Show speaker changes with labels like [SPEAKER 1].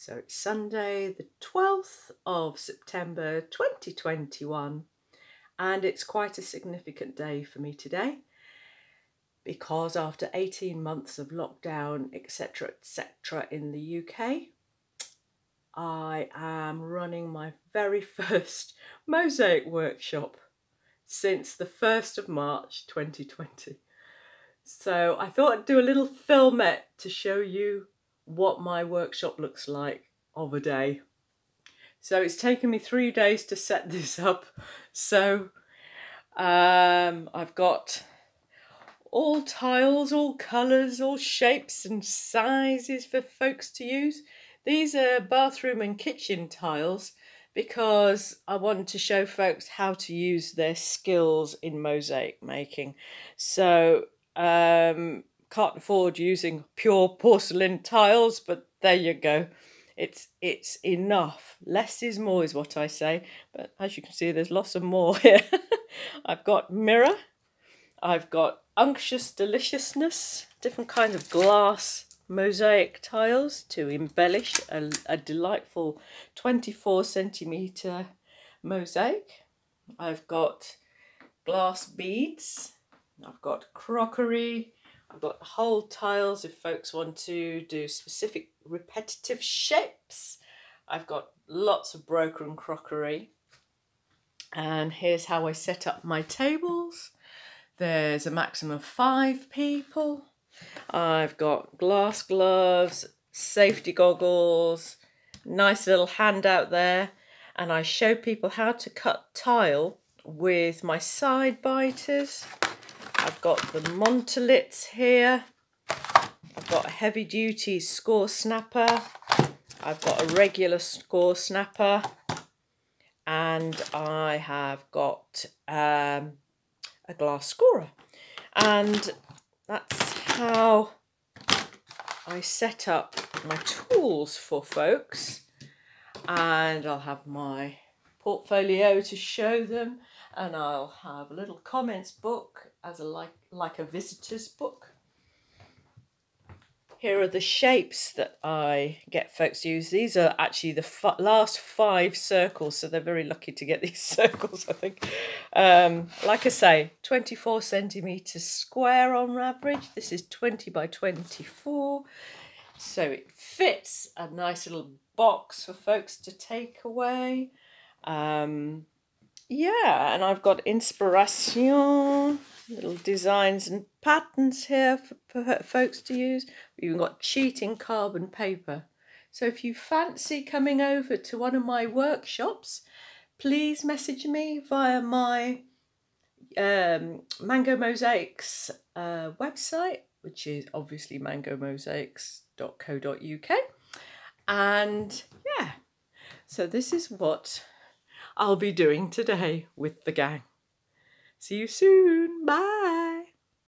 [SPEAKER 1] So it's Sunday the 12th of September 2021, and it's quite a significant day for me today because after 18 months of lockdown, etc., in the UK, I am running my very first Mosaic workshop since the 1st of March 2020. So I thought I'd do a little filmette to show you what my workshop looks like of a day. So it's taken me 3 days to set this up. So I've got all tiles, all colours, all shapes and sizes for folks to use. These are bathroom and kitchen tiles because I wanted to show folks how to use their skills in mosaic making. So can't afford using pure porcelain tiles, but there you go. It's enough. Less is more is what I say, but as you can see, there's lots of more here. I've got mirror, I've got unctuous deliciousness, different kinds of glass mosaic tiles to embellish a delightful 24cm mosaic. I've got glass beads, I've got crockery, I've got whole tiles if folks want to do specific repetitive shapes. I've got lots of broken crockery. And here's how I set up my tables. There's a maximum of 5 people. I've got glass gloves, safety goggles, nice little handout there. And I show people how to cut tile with my side biters. I've got the Montolits here. I've got a heavy duty score snapper. I've got a regular score snapper. And I have got a glass scorer. And that's how I set up my tools for folks. And I'll have my portfolio to show them, and I'll have a little comments book as a like a visitor's book. Here are the shapes that I get folks to use. These are actually the last 5 circles, so they're very lucky to get these circles, I think. Like I say, 24cm square on average. This is 20 by 24, so it fits a nice little box for folks to take away. Yeah, and I've got inspiration, little designs and patterns here for folks to use. We've even got cheating carbon paper. So if you fancy coming over to one of my workshops, please message me via my Mango Mosaics website, which is obviously mangomosaics.co.uk. And yeah, so this is what I'll be doing today with the gang. See you soon. Bye.